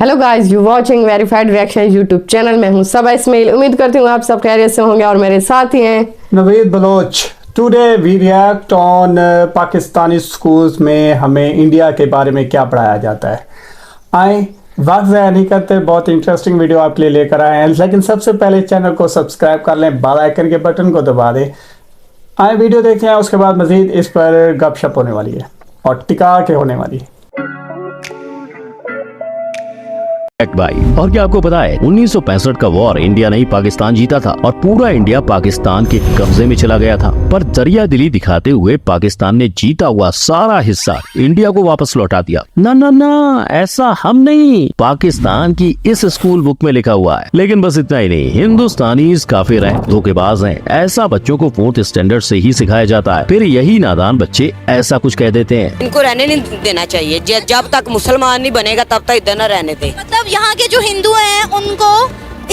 Hello guys, you watching verified reaction YouTube channel में हूँ सबा इस्माइल। उम्मीद करती हूँ आप सब खैरियत से होंगे और मेरे साथ ही हैं Naveed Baloch. Today we react on Pakistani schools में हमें इंडिया के बारे में क्या पढ़ाया जाता है। आए वक्त ज़ाया नहीं करते, बहुत इंटरेस्टिंग वीडियो आपके लिए लेकर आए हैं। लेकिन सबसे पहले चैनल को सब्सक्राइब कर लें, बेल आइकन के बटन को दबा दें। आए वीडियो देखते हैं, उसके बाद मज़ीद इस पर गपशप होने वाली है और टिका के होने वाली है। भाई, और क्या आपको पता है 1965 का वॉर इंडिया नहीं पाकिस्तान जीता था और पूरा इंडिया पाकिस्तान के कब्जे में चला गया था, पर दरिया दिली दिखाते हुए पाकिस्तान ने जीता हुआ सारा हिस्सा इंडिया को वापस लौटा दिया। ना ना ना, ऐसा हम नहीं, पाकिस्तान की इस स्कूल बुक में लिखा हुआ है। लेकिन बस इतना ही नहीं, हिंदुस्तानी काफिर हैं, धोखेबाज हैं। ऐसा बच्चों को 4th स्टैंडर्ड से ही सिखाया जाता है, फिर यही नादान बच्चे ऐसा कुछ कह देते हैं। इनको रहने नहीं देना चाहिए, जब तक मुसलमान नहीं बनेगा तब तक इधर न रहने दे। मतलब यहाँ के जो हिंदू हैं उनको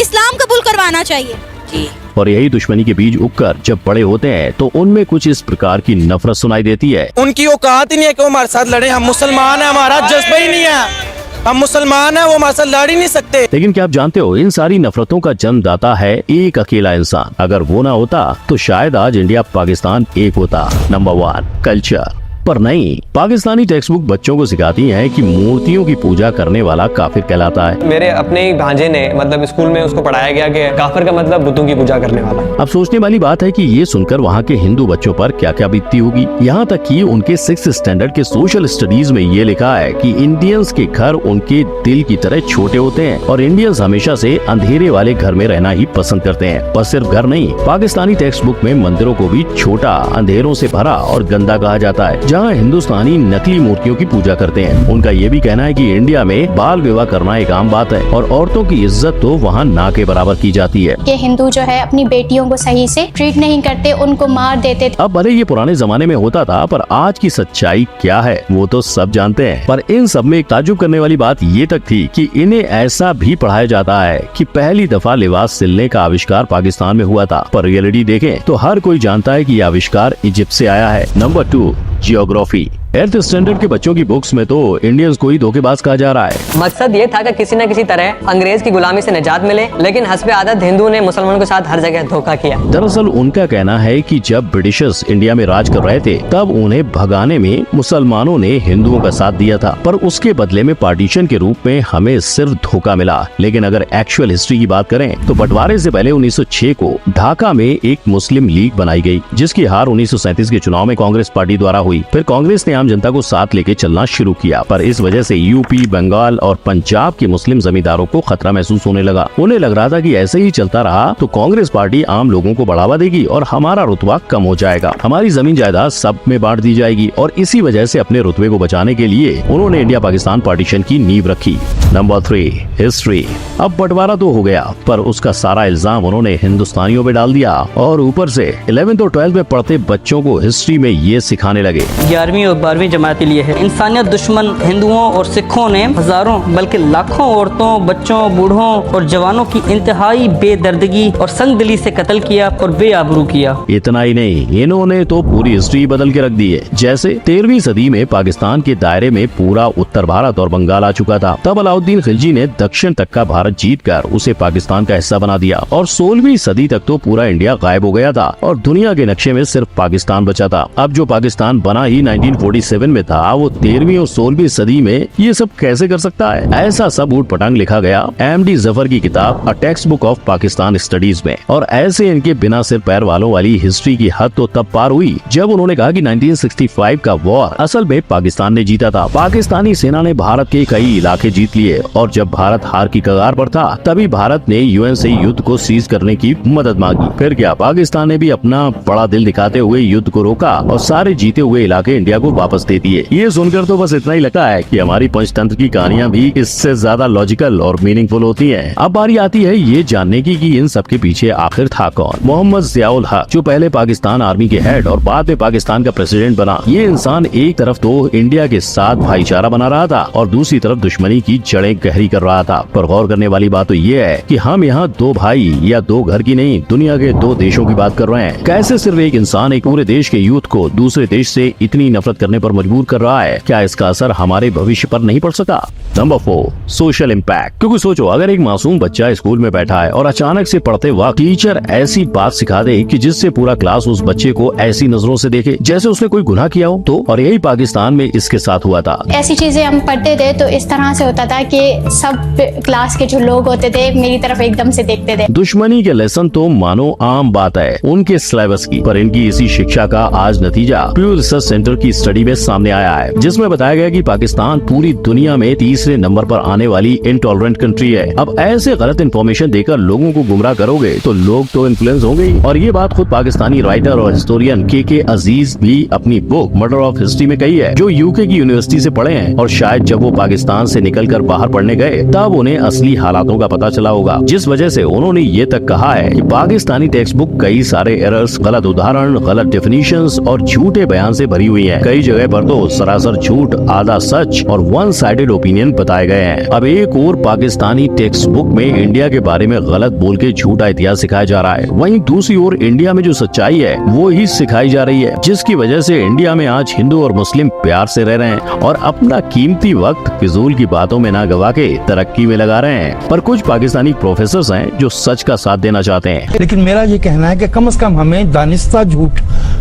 इस्लाम कबूल करवाना चाहिए जी। और यही दुश्मनी के बीज उगकर जब बड़े होते हैं तो उनमें कुछ इस प्रकार की नफरत सुनाई देती है। उनकी औकात ही नहीं है कि वो हमारे साथ लड़े। हम मुसलमान हैं, हमारा जज्बा ही नहीं है। हम मुसलमान हैं, वो हमारे साथ लड़ ही नहीं सकते। लेकिन क्या आप जानते हो, इन सारी नफरतों का जन्मदाता है एक अकेला इंसान। अगर वो ना होता तो शायद आज इंडिया पाकिस्तान एक होता। Number 1, culture. पर नहीं, पाकिस्तानी टेक्स्ट बुक बच्चों को सिखाती हैं कि मूर्तियों की पूजा करने वाला काफिर कहलाता है। मेरे अपने ही भांजे ने मतलब स्कूल में उसको पढ़ाया गया कि काफिर का मतलब बुतों की पूजा करने वाला। अब सोचने वाली बात है कि ये सुनकर वहाँ के हिंदू बच्चों पर क्या क्या बीतती होगी। यहाँ तक कि उनके 6th स्टैंडर्ड के सोशल स्टडीज में ये लिखा है कि इंडियंस के घर उनके दिल की तरह छोटे होते हैं और इंडियंस हमेशा से अंधेरे वाले घर में रहना ही पसंद करते हैं। बस सिर्फ घर नहीं, पाकिस्तानी टेक्स्ट बुक में मंदिरों को भी छोटा, अंधेरों से भरा और गंदा कहा जाता है, जहाँ हिंदुस्तानी नकली मूर्तियों की पूजा करते हैं। उनका ये भी कहना है कि इंडिया में बाल विवाह करना एक आम बात है और औरतों की इज्जत तो वहाँ ना के बराबर की जाती है। कि हिंदू जो है अपनी बेटियों को सही से ट्रीट नहीं करते, उनको मार देते थे। अब भले ये पुराने जमाने में होता था, पर आज की सच्चाई क्या है वो तो सब जानते हैं। पर इन सब में एक ताज्जुब करने वाली बात ये तक थी कि इन्हें ऐसा भी पढ़ाया जाता है कि पहली दफा लिबास सिलने का आविष्कार पाकिस्तान में हुआ था। पर रियलिटी देखें तो हर कोई जानता है कि यह आविष्कार इजिप्ट से आया है। Number 2, geography. 8th स्टैंडर्ड के बच्चों की बुक्स में तो इंडियंस को ही धोखेबाज कहा जा रहा है। मकसद ये था कि किसी न किसी तरह अंग्रेज की गुलामी से निजात मिले, लेकिन हस्बे आदत हिंदू ने मुसलमानों के साथ हर जगह धोखा किया। दरअसल उनका कहना है कि जब ब्रिटिशर्स इंडिया में राज कर रहे थे तब उन्हें भगाने में मुसलमानों ने हिंदुओं का साथ दिया था, पर उसके बदले में पार्टीशन के रूप में हमें सिर्फ धोखा मिला। लेकिन अगर एक्चुअल हिस्ट्री की बात करें तो बंटवारे से पहले 1906 को ढाका में एक मुस्लिम लीग बनाई गई, जिसकी हार 1937 के चुनाव में कांग्रेस पार्टी द्वारा हुई। फिर कांग्रेस ने आम जनता को साथ लेके चलना शुरू किया, पर इस वजह से यूपी, बंगाल और पंजाब के मुस्लिम जमींदारों को खतरा महसूस होने लगा। उन्हें लग रहा था कि ऐसे ही चलता रहा तो कांग्रेस पार्टी आम लोगों को बढ़ावा देगी और हमारा रुतबा कम हो जाएगा, हमारी जमीन जायदाद सब में बांट दी जाएगी। और इसी वजह से अपने रुतबे को बचाने के लिए उन्होंने इंडिया पाकिस्तान पार्टीशन की नींव रखी। Number 3, history. अब बंटवारा तो हो गया, पर उसका सारा इल्जाम उन्होंने हिंदुस्तानियों पे डाल दिया और ऊपर से 11th और 12th में पढ़ते बच्चों को हिस्ट्री में ये सिखाने लगे। 11वीं और 12वीं जमात के लिए है। इंसानियत दुश्मन हिंदुओं और सिखों ने हजारों बल्कि लाखों औरतों, बच्चों, बूढ़ों और जवानों की इंतहाई बेदर्दगी और संगदिली से कत्ल किया और बेआबरू किया। इतना ही नहीं, इन्होंने तो पूरी हिस्ट्री बदल के रख दी है। जैसे 13वीं सदी में पाकिस्तान के दायरे में पूरा उत्तर भारत और बंगाल आ चुका था, तब अलाउद्दीन खिलजी ने दक्षिण तक का भारत जीतकर उसे पाकिस्तान का हिस्सा बना दिया और 16वीं सदी तक तो पूरा इंडिया गायब हो गया था और दुनिया के नक्शे में सिर्फ पाकिस्तान बचा था। अब जो पाकिस्तान बना ही 1947 में था, वो 13वीं और 16वीं सदी में ये सब कैसे कर सकता है? ऐसा सब ऊट पटांग लिखा गया MD जफर की किताब a text book of Pakistan studies में। और ऐसे इनके बिना सिर पैर वालों वाली हिस्ट्री की हद तो तब पार हुई जब उन्होंने कहा कि 1965 का वॉर असल में पाकिस्तान ने जीता था। पाकिस्तानी सेना ने भारत के कई इलाके जीत लिए और जब भारत हार की कगार पर था तभी भारत ने UN से युद्ध को सीज करने की मदद मांगी। फिर क्या, पाकिस्तान ने भी अपना बड़ा दिल दिखाते हुए युद्ध को रोका और सारे जीते हुए इलाके इंडिया को वापस दे दिए। ये सुनकर तो बस इतना ही लगता है कि हमारी पंचतंत्र की कहानियां भी इससे ज्यादा लॉजिकल और मीनिंगफुल होती हैं। अब बारी आती है ये जानने की कि इन सब के पीछे आखिर था कौन। मोहम्मद जियाउल हक, जो पहले पाकिस्तान आर्मी के हेड और बाद में पाकिस्तान का प्रेसिडेंट बना, ये इंसान एक तरफ तो इंडिया के साथ भाईचारा बना रहा था और दूसरी तरफ दुश्मनी की जड़ जड़ें गहरी कर रहा था। पर गौर करने वाली बात तो ये है कि हम यहाँ दो भाई या दो घर की नहीं, दुनिया के दो देशों की बात कर रहे हैं। कैसे सिर्फ एक इंसान एक पूरे देश के यूथ को दूसरे देश से इतनी नफरत करने पर मजबूर कर रहा है? क्या इसका असर हमारे भविष्य पर नहीं पड़ सका? Number 4, social impact. क्योंकि सोचो, अगर एक मासूम बच्चा स्कूल में बैठा है और अचानक से पढ़ते वक्त टीचर ऐसी बात सिखा दे कि जिससे पूरा क्लास उस बच्चे को ऐसी नजरों से देखे जैसे उसने कोई गुनाह किया हो, तो और यही पाकिस्तान में इसके साथ हुआ था। ऐसी चीजें हम पढ़ते थे तो इस तरह से होता था कि सब क्लास के जो लोग होते थे मेरी तरफ एकदम से देखते थे। दुश्मनी के लेसन तो मानो आम बात है उनके सिलेबस की, पर इनकी इसी शिक्षा का आज नतीजा प्यू रिसर्च सेंटर की स्टडी में सामने आया है, जिसमें बताया गया कि पाकिस्तान पूरी दुनिया में तीसरे नंबर पर आने वाली इंटॉलरेंट कंट्री है। अब ऐसे गलत इन्फॉर्मेशन देकर लोगों को गुमराह करोगे तो लोग तो इन्फ्लुएंस होंगे ही। और ये बात खुद पाकिस्तानी राइटर और हिस्टोरियन के अजीज भी अपनी बुक मर्डर ऑफ हिस्ट्री में कही है, जो यूके की यूनिवर्सिटी से पढ़े हैं। और शायद जब वो पाकिस्तान से निकलकर बाहर पढ़ने गए तब उन्हें असली हालातों का पता चला होगा, जिस वजह से उन्होंने ये तक कहा है कि पाकिस्तानी टेक्स्ट बुक कई सारे एरर्स, गलत उदाहरण, गलत डेफिनेशंस और झूठे बयान से भरी हुई है। कई जगह पर तो सरासर झूठ, आधा सच और वन साइडेड ओपिनियन बताए गए हैं। अब एक और पाकिस्तानी टेक्स्ट बुक में इंडिया के बारे में गलत बोल के झूठा इतिहास सिखाया जा रहा है, वहीं दूसरी ओर इंडिया में जो सच्चाई है वो ही सिखाई जा रही है, जिसकी वजह से इंडिया में आज हिंदू और मुस्लिम प्यार से रह रहे हैं और अपना कीमती वक्त फिजूल की बातों में ना गवा के तरक्की में लगा रहे हैं। पर कुछ पाकिस्तानी प्रोफेसर हैं जो सच का साथ देना चाहते हैं। लेकिन मेरा ये कहना है कि कम से कम हमें दानिस्ता झूठ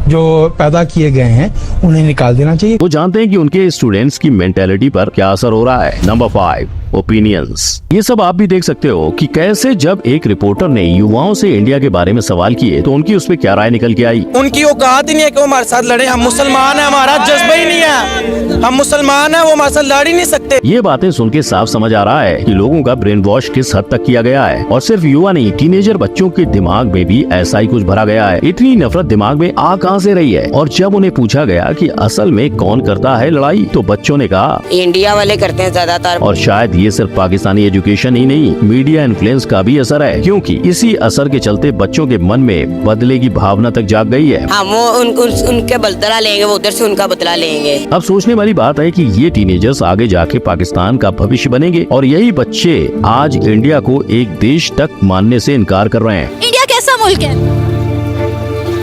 जो पैदा किए गए हैं उन्हें निकाल देना चाहिए। वो जानते हैं कि उनके स्टूडेंट्स की मेंटेलिटी पर क्या असर हो रहा है। Number 5, opinions. ये सब आप भी देख सकते हो कि कैसे जब एक रिपोर्टर ने युवाओं से इंडिया के बारे में सवाल किए तो उनकी उस पर क्या राय निकल के आई। उनकी औकात ही नहीं है कि वो हमारे साथ लड़े। हम मुसलमान हैं, हमारा जज्बा ही नहीं है। हम मुसलमान हैं, वो हमारे साथ लड़ ही नहीं सकते। ये बातें सुन के साफ समझ आ रहा है कि लोगों का ब्रेन वॉश किस हद तक किया गया है। और सिर्फ युवा नहीं, टीनेजर बच्चों के दिमाग में भी ऐसा ही कुछ भरा गया है। इतनी नफरत दिमाग में आ कहां से रही है? और जब उन्हें पूछा गया कि असल में कौन करता है लड़ाई, तो बच्चों ने कहा इंडिया वाले करते हैं ज्यादातर। और शायद ये सिर्फ पाकिस्तानी एजुकेशन ही नहीं, मीडिया इन्फ्लुएंस का भी असर है, क्योंकि इसी असर के चलते बच्चों के मन में बदले की भावना तक जाग गई है। हम वो उनके बदला लेंगे, वो उधर से उनका बदला लेंगे। अब सोचने वाली बात है कि ये टीनेजर्स आगे जाके पाकिस्तान का भविष्य बनेंगे और यही बच्चे आज इंडिया को एक देश तक मानने से इनकार कर रहे हैं। इंडिया कैसा मुल्क है?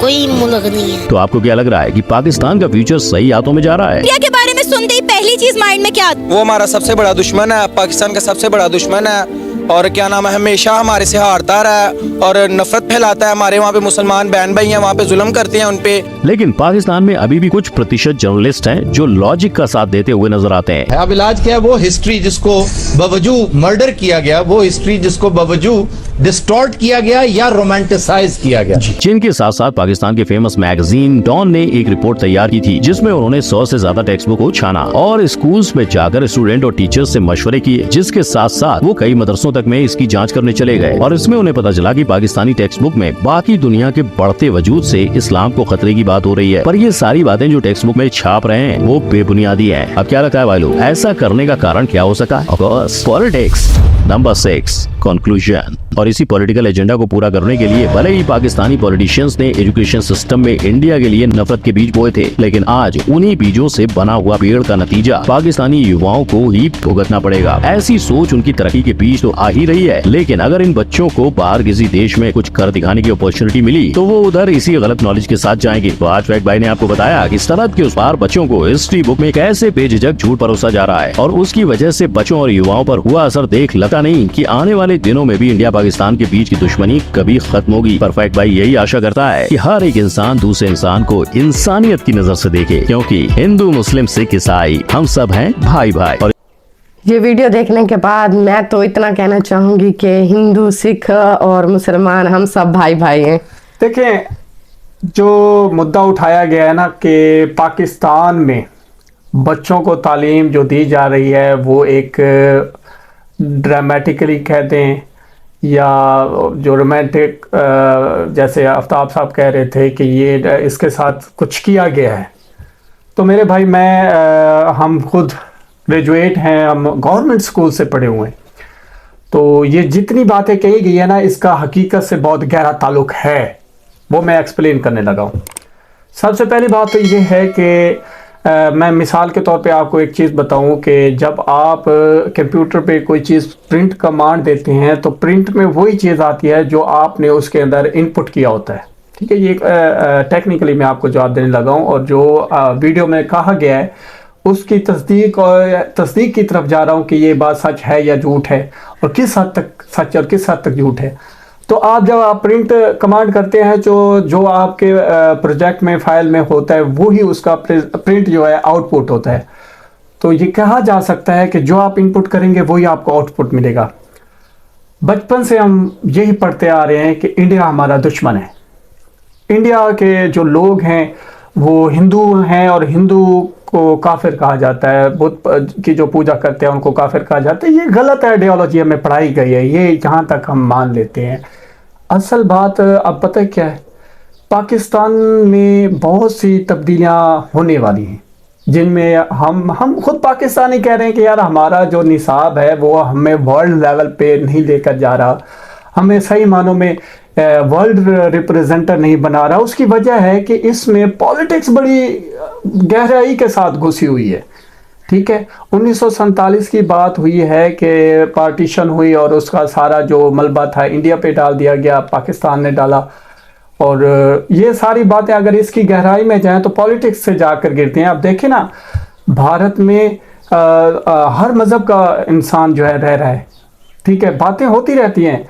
कोई मुल्क नहीं है। तो आपको क्या लग रहा है कि पाकिस्तान का फ्यूचर सही हाथों में जा रहा है? इंडिया के बारे में सुनते ही पहली चीज माइंड में क्या? वो हमारा सबसे बड़ा दुश्मन है, पाकिस्तान का सबसे बड़ा दुश्मन है। और क्या नाम है, हमेशा हमारे से हारता रहा है और नफरत फैलाता है। हमारे वहाँ पे मुसलमान बहन भाई हैं, वहाँ पे जुल्म करते हैं उनपे। लेकिन पाकिस्तान में अभी भी कुछ प्रतिशत जर्नलिस्ट हैं जो लॉजिक का साथ देते हुए नजर आते हैं। अब इलाज क्या है? वो हिस्ट्री जिसको बावजूद मर्डर किया गया, वो हिस्ट्री जिसको बावजूद डिस्टॉर्ट किया गया या रोमांटिसाइज किया गया। जिनके साथ साथ पाकिस्तान के फेमस मैगजीन डॉन ने एक रिपोर्ट तैयार की थी, जिसमें उन्होंने 100 से ज्यादा टेक्स्ट बुक को छाना और स्कूल्स में जाकर स्टूडेंट और टीचर्स से मशवरे किए, जिसके साथ साथ वो कई मदरसों तक में इसकी जांच करने चले गए। और इसमें उन्हें पता चला कि पाकिस्तानी टेक्स्ट बुक में बाकी दुनिया के बढ़ते वजूद से इस्लाम को खतरे की बात हो रही है। पर ये सारी बातें जो टेक्स्ट बुक में छाप रहे हैं वो बेबुनियादी है। अब क्या लगता है भाई लोग, ऐसा करने का कारण क्या हो सका? Of course politics. Number 6, conclusion. और इसी पॉलिटिकल एजेंडा को पूरा करने के लिए भले ही पाकिस्तानी पॉलिटिशियंस ने एजुकेशन सिस्टम में इंडिया के लिए नफरत के बीज बोए थे, लेकिन आज उन्हीं बीजों से बना हुआ पेड़ का नतीजा पाकिस्तानी युवाओं को ही भुगतना पड़ेगा। ऐसी सोच उनकी तरक्की के बीच तो आ ही रही है, लेकिन अगर इन बच्चों को बाहर किसी देश में कुछ कर दिखाने की अपॉर्चुनिटी मिली तो वो उधर इसी गलत नॉलेज के साथ जाएंगे। तो आज फैक्ट भाई ने आपको बताया कि सरहद के उस पार बच्चों को हिस्ट्री बुक में कैसे बेझिझक झूठ परोसा जा रहा है और उसकी वजह से बच्चों और युवाओं पर हुआ असर देख लगता नहीं कि आने वाले दिनों में भी इंडिया पाकिस्तान के बीच की दुश्मनी कभी खत्म होगी। परफेक्ट भाई यही आशा करता है कि हर एक इंसान दूसरे इंसान को इंसानियत की नजर से देखे, क्योंकि हिंदू मुस्लिम सिख ईसाई हम सब हैं भाई भाई। और ये वीडियो देखने के बाद मैं तो इतना कहना चाहूंगी कि हिंदू सिख और मुसलमान हम सब भाई भाई हैं। देखें, जो मुद्दा उठाया गया है ना कि पाकिस्तान में बच्चों को तालीम जो दी जा रही है वो एक ड्रामेटिकली कहते हैं या जो रोमांटिक, जैसे आफ्ताब साहब कह रहे थे कि ये इसके साथ कुछ किया गया है। तो मेरे भाई हम खुद ग्रेजुएट हैं, हम गवर्नमेंट स्कूल से पढ़े हुए हैं, तो ये जितनी बातें कही गई है ना इसका हकीकत से बहुत गहरा ताल्लुक है, वो मैं एक्सप्लेन करने लगा हूँ। सबसे पहली बात तो ये है कि मैं मिसाल के तौर पे आपको एक चीज़ बताऊं कि जब आप कंप्यूटर पे कोई चीज़ प्रिंट कमांड देते हैं तो प्रिंट में वही चीज़ आती है जो आपने उसके अंदर इनपुट किया होता है। ठीक है, ये टेक्निकली मैं आपको जवाब देने लगा हूं, और जो वीडियो में कहा गया है उसकी तस्दीक की तरफ जा रहा हूं कि ये बात सच है या झूठ है, और किस हद तक सच और किस हद तक झूठ है। तो जब आप प्रिंट कमांड करते हैं जो आपके प्रोजेक्ट में फाइल में होता है वही उसका प्रिंट जो है आउटपुट होता है। तो ये कहा जा सकता है कि जो आप इनपुट करेंगे वही आपको आउटपुट मिलेगा। बचपन से हम यही पढ़ते आ रहे हैं कि इंडिया हमारा दुश्मन है। इंडिया के जो लोग हैं वो हिंदू हैं और हिंदू को काफिर कहा जाता है, बुत की जो पूजा करते हैं उनको काफिर कहा जाता है। ये गलत आइडियोलॉजी हमें पढ़ाई गई है, ये यहाँ तक हम मान लेते हैं। असल बात अब पता है क्या है, पाकिस्तान में बहुत सी तब्दीलियाँ होने वाली हैं जिनमें हम खुद पाकिस्तानी कह रहे हैं कि यार हमारा जो निसाब है वो हमें वर्ल्ड लेवल पे नहीं लेकर जा रहा, हमें सही मानों में वर्ल्ड रिप्रेजेंटर नहीं बना रहा। उसकी वजह है कि इसमें पॉलिटिक्स बड़ी गहराई के साथ घुसी हुई है। ठीक है, 1947 की बात हुई है कि पार्टीशन हुई और उसका सारा जो मलबा था इंडिया पे डाल दिया गया, पाकिस्तान ने डाला। और ये सारी बातें अगर इसकी गहराई में जाएं तो पॉलिटिक्स से जाकर गिरती हैं। अब देखें ना, भारत में हर मज़हब का इंसान जो है रह रहा है। ठीक है, बातें होती रहती हैं,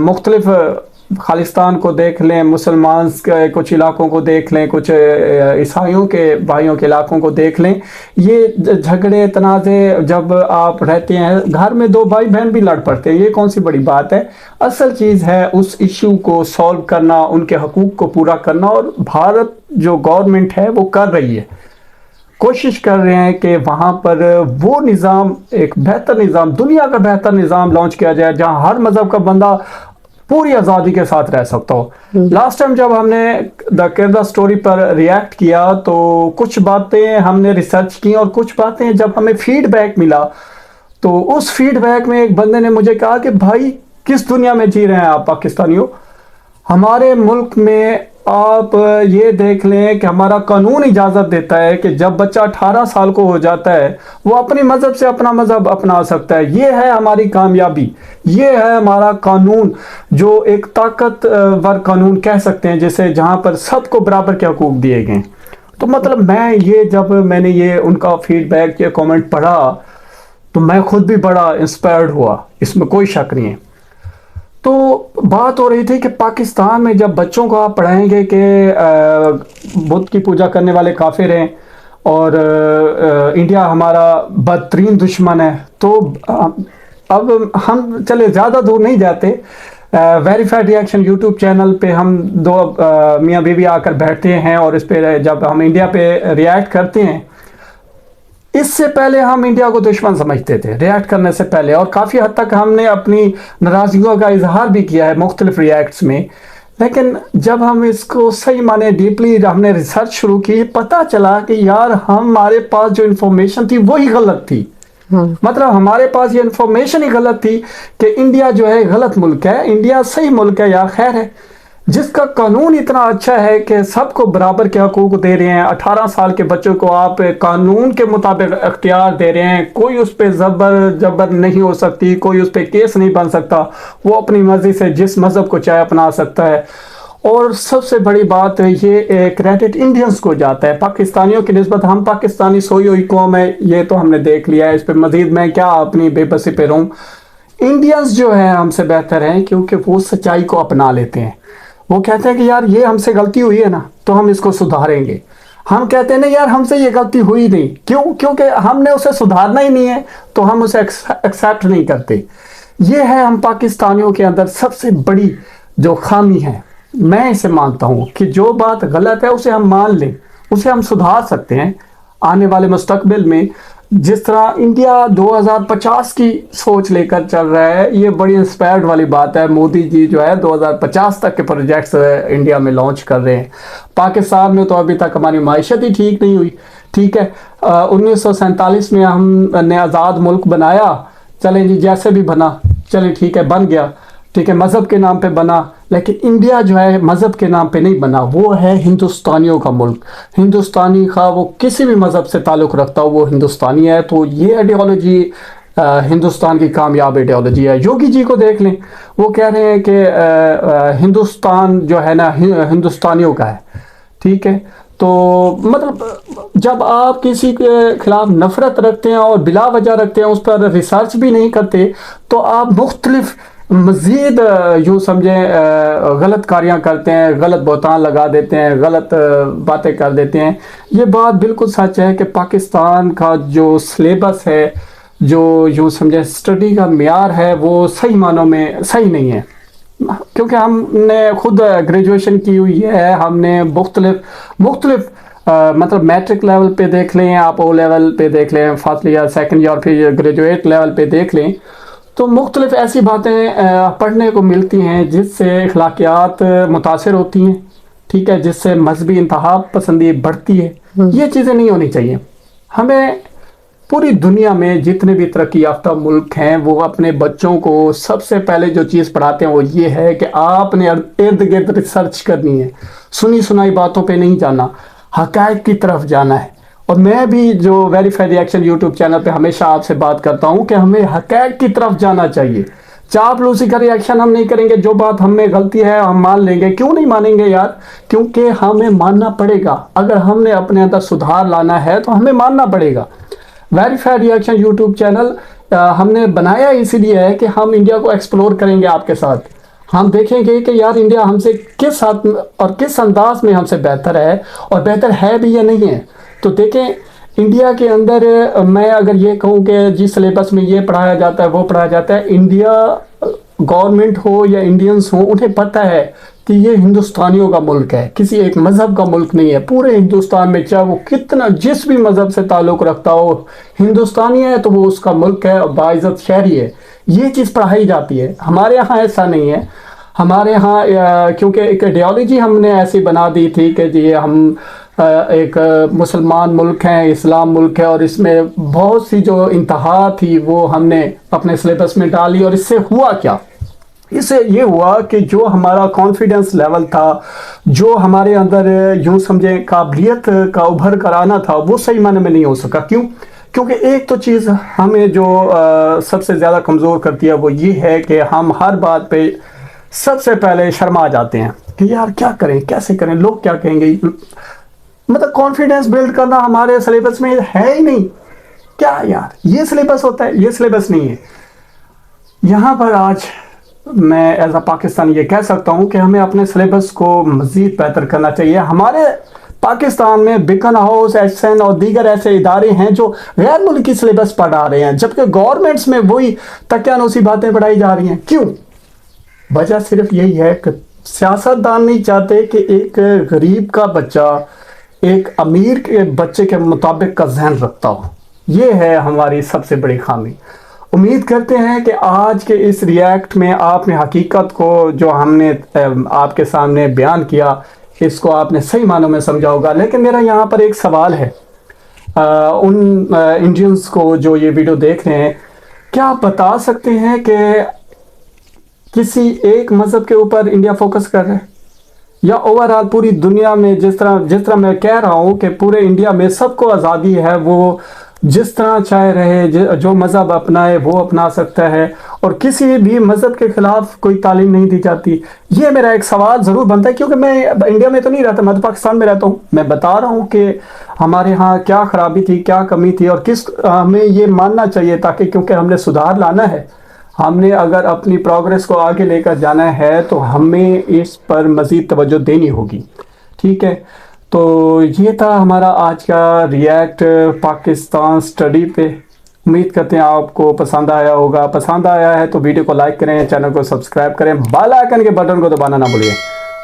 मुख्तलिफ खालिस्तान को देख लें, मुसलमान के कुछ इलाकों को देख लें, कुछ ईसाइयों के भाइयों के इलाकों को देख लें। ये झगड़े तनाज़े जब आप रहते हैं, घर में दो भाई बहन भी लड़ पड़ते हैं, ये कौन सी बड़ी बात है। असल चीज़ है उस इशू को सॉल्व करना, उनके हकूक़ को पूरा करना, और भारत जो गवर्नमेंट है वो कर रही है, कोशिश कर रहे हैं कि वहाँ पर वो निज़ाम, एक बेहतर निज़ाम, दुनिया का बेहतर निज़ाम लॉन्च किया जाए जहाँ हर मज़हब का बंदा पूरी आज़ादी के साथ रह सकता हो। लास्ट टाइम जब हमने द केरला स्टोरी पर रिएक्ट किया तो कुछ बातें हमने रिसर्च की और कुछ बातें जब हमें फीडबैक मिला तो उस फीडबैक में एक बंदे ने मुझे कहा कि भाई किस दुनिया में जी रहे हैं आप पाकिस्तानियों। हमारे मुल्क में आप ये देख लें कि हमारा कानून इजाज़त देता है कि जब बच्चा 18 साल को हो जाता है वो अपने मज़हब से अपना मज़हब अपना सकता है। ये है हमारी कामयाबी, ये है हमारा कानून, जो एक ताकतवर कानून कह सकते हैं, जैसे जहाँ पर सबको बराबर के हकूक़ दिए गए। तो मतलब जब मैंने ये उनका फीडबैक, ये कमेंट पढ़ा तो मैं खुद भी बड़ा इंस्पायर्ड हुआ, इसमें कोई शक नहीं है। तो बात हो रही थी कि पाकिस्तान में जब बच्चों को आप पढ़ाएंगे कि बुत की पूजा करने वाले काफिर हैं और इंडिया हमारा बदतरीन दुश्मन है, तो अब हम चले ज़्यादा दूर नहीं जाते। वेरीफाइड रिएक्शन यूट्यूब चैनल पे हम दो मियाँ बीवी आकर बैठते हैं और इस पे जब हम इंडिया पे रिएक्ट करते हैं, इससे पहले हम इंडिया को दुश्मन समझते थे रिएक्ट करने से पहले, और काफ़ी हद तक हमने अपनी नाराज़गियों का इजहार भी किया है मुख्तलिफ रिएक्ट्स में। लेकिन जब हम इसको सही माने डीपली हमने रिसर्च शुरू की, पता चला कि यार हमारे पास जो इन्फॉर्मेशन थी वही गलत थी। मतलब हमारे पास ये इन्फॉर्मेशन ही गलत थी कि इंडिया जो है गलत मुल्क है, इंडिया सही मुल्क है यार, खैर है, जिसका कानून इतना अच्छा है कि सबको बराबर के हकूक़ दे रहे हैं। 18 साल के बच्चों को आप कानून के मुताबिक अख्तियार दे रहे हैं, कोई उस पर जबर नहीं हो सकती, कोई उस पर केस नहीं बन सकता, वो अपनी मर्जी से जिस मज़हब को चाहे अपना सकता है। और सबसे बड़ी बात ये क्रेडिट इंडियंस को जाता है, पाकिस्तानियों की निस्बत हम पाकिस्तानी सोई हुई कौम है, ये तो हमने देख लिया है, इस पर मज़ीद मैं क्या अपनी बेबसी पे रहूँ। इंडियंस जो है हमसे बेहतर हैं क्योंकि वो सच्चाई को अपना लेते हैं। वो कहते हैं कि यार ये हमसे गलती हुई है ना तो हम इसको सुधारेंगे। हम कहते हैं ना यार हमसे ये गलती हुई नहीं, क्योंकि हमने उसे सुधारना ही नहीं है तो हम उसे एक्सेप्ट नहीं करते। ये है हम पाकिस्तानियों के अंदर सबसे बड़ी जो खामी है। मैं इसे मानता हूँ कि जो बात गलत है उसे हम मान लें, उसे हम सुधार सकते हैं आने वाले मुस्तकबिल में। जिस तरह इंडिया 2050 की सोच लेकर चल रहा है, ये बड़ी इंस्पायर्ड वाली बात है। मोदी जी जो है 2050 तक के प्रोजेक्ट्स इंडिया में लॉन्च कर रहे हैं। पाकिस्तान में तो अभी तक हमारी माइशत ही ठीक नहीं हुई। ठीक है, 1947 में हमने आज़ाद मुल्क बनाया, चलें जी जैसे भी बना, चले ठीक है बन गया, ठीक है मज़हब के नाम पे बना, लेकिन इंडिया जो है मज़हब के नाम पे नहीं बना, वो है हिंदुस्तानियों का मुल्क। हिंदुस्तानी का वो किसी भी मज़हब से ताल्लुक़ रखता हो वो हिंदुस्तानी है। तो ये आइडियोलॉजी हिंदुस्तान की कामयाब आइडियोलॉजी है। योगी जी को देख लें, वो कह रहे हैं कि हिंदुस्तान जो है ना हिंदुस्तानियों का है, ठीक है। तो मतलब जब आप किसी के खिलाफ नफ़रत रखते हैं और बिला वजह रखते हैं, उस पर रिसर्च भी नहीं करते, तो आप मुख्तलिफ मज़ीद यूँ समझें गलत कार्याँ करते हैं, गलत बहतान लगा देते हैं, गलत बातें कर देते हैं। ये बात बिल्कुल सच है कि पाकिस्तान का जो सिलेबस है, जो यूँ समझें स्टडी का मेयार है, वो सही मानों में सही नहीं है। क्योंकि हमने खुद ग्रेजुएशन की हुई है, हमने मुख्तलिफ मतलब मैट्रिक लेवल पे देख लें, आप ओ लेवल पे देख लें, फर्स्ट ईयर सेकंड ईयर, फिर ग्रेजुएट लेवल पे देख लें, तो मुख्तलिफ ऐसी बातें पढ़ने को मिलती हैं जिससे अखलाकियात मुतासर होती हैं, ठीक है, जिससे मजहबी इंतहा पसंदी बढ़ती है। ये चीज़ें नहीं होनी चाहिए। हमें पूरी दुनिया में जितने भी तरक्की याफ्ता मुल्क हैं, वो अपने बच्चों को सबसे पहले जो चीज़ पढ़ाते हैं वो ये है कि आपने इर्द गिर्द रिसर्च करनी है, सुनी सुनाई बातों पे नहीं जाना, हक़ाइक़ की तरफ जाना है। और मैं भी जो वेरीफाइड रिएक्शन यूट्यूब चैनल पे हमेशा आपसे बात करता हूँ कि हमें हक़ाइक़ की तरफ जाना चाहिए। चापलूसी का रिएक्शन हम नहीं करेंगे, जो बात हम में गलती है हम मान लेंगे। क्यों नहीं मानेंगे यार? क्योंकि हमें मानना पड़ेगा। अगर हमने अपने अंदर सुधार लाना है तो हमें मानना पड़ेगा। वेरीफाइड रिएक्शन यूट्यूब चैनल हमने बनाया इसीलिए है कि हम इंडिया को एक्सप्लोर करेंगे आपके साथ। हम देखेंगे कि यार इंडिया हमसे किस हद और किस अंदाज में हमसे बेहतर है, और बेहतर है भी या नहीं है। तो देखें इंडिया के अंदर मैं अगर ये कहूँ कि जिस सिलेबस में ये पढ़ाया जाता है वो पढ़ाया जाता है, इंडिया गवर्नमेंट हो या इंडियंस हो, उन्हें पता है कि ये हिंदुस्तानियों का मुल्क है, किसी एक मज़हब का मुल्क नहीं है। पूरे हिंदुस्तान में चाहे वो कितना जिस भी मज़हब से ताल्लुक़ रखता हो, हिंदुस्तानी है तो वो उसका मुल्क है और बाइज़्ज़त शहरी है। ये चीज़ पढ़ाई जाती है। हमारे यहाँ ऐसा नहीं है। हमारे यहाँ क्योंकि एक आइडियोलॉजी हमने ऐसी बना दी थी कि जी हम एक मुसलमान मुल्क हैं, इस्लाम मुल्क है, और इसमें बहुत सी जो इंतहा थी वो हमने अपने सिलेबस में डाली। और इससे हुआ क्या? इससे ये हुआ कि जो हमारा कॉन्फिडेंस लेवल था, जो हमारे अंदर यूँ समझें काबिलियत का उभर कर आना था, वो सही मायने में नहीं हो सका। क्यों? क्योंकि एक तो चीज़ हमें जो सबसे ज़्यादा कमज़ोर करती है वो ये है कि हम हर बात पे सबसे पहले शर्मा जाते हैं कि यार क्या करें, कैसे करें, लोग क्या कहेंगे। मतलब कॉन्फिडेंस बिल्ड करना हमारे सिलेबस में है ही नहीं। क्या यार ये सिलेबस होता है? ये सिलेबस नहीं है। यहाँ पर आज मैं एज अ पाकिस्तानी ये कह सकता हूँ कि हमें अपने सिलेबस को मज़ीद बेहतर करना चाहिए। हमारे पाकिस्तान में बिकन हाउस, एचएन और दीगर ऐसे इदारे हैं जो गैर मुल्की सिलेबस पढ़ा रहे हैं, जबकि गवर्नमेंट्स में वही तकियानूसी बातें पढ़ाई जा रही हैं। क्यों? वजह सिर्फ यही है कि सियासतदान नहीं चाहते कि एक गरीब का बच्चा एक अमीर के बच्चे के मुताबिक का जहन रखता हो। ये है हमारी सबसे बड़ी खामी। उम्मीद करते हैं कि आज के इस रिएक्ट में आपने हकीकत को जो हमने आपके सामने बयान किया, इसको आपने सही मानों में समझा होगा। लेकिन मेरा यहाँ पर एक सवाल है उन इंडियंस को जो ये वीडियो देख रहे हैं, क्या आप बता सकते हैं कि किसी एक मज़हब के ऊपर इंडिया फोकस कर रहा है, या ओवरऑल पूरी दुनिया में जिस तरह मैं कह रहा हूँ कि पूरे इंडिया में सबको आज़ादी है, वो जिस तरह चाहे रहे, जो मज़हब अपनाए वो अपना सकता है, और किसी भी मज़हब के ख़िलाफ़ कोई तालीम नहीं दी जाती। ये मेरा एक सवाल ज़रूर बनता है, क्योंकि मैं इंडिया में तो नहीं रहता, मैं तो पाकिस्तान में रहता हूँ। मैं बता रहा हूँ कि हमारे यहाँ क्या ख़राबी थी, क्या कमी थी, और किस हमें ये मानना चाहिए, ताकि क्योंकि हमने सुधार लाना है, हमने अगर अपनी प्रोग्रेस को आगे लेकर जाना है तो हमें इस पर मज़ीद तवज्जो देनी होगी। ठीक है, तो ये था हमारा आज का रिएक्ट पाकिस्तान स्टडी पे। उम्मीद करते हैं आपको पसंद आया होगा। पसंद आया है तो वीडियो को लाइक करें, चैनल को सब्सक्राइब करें, बेल आइकन के बटन को दबाना ना भूलिए।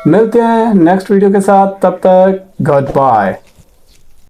मिलते हैं नेक्स्ट वीडियो के साथ, तब तक गुड बाय।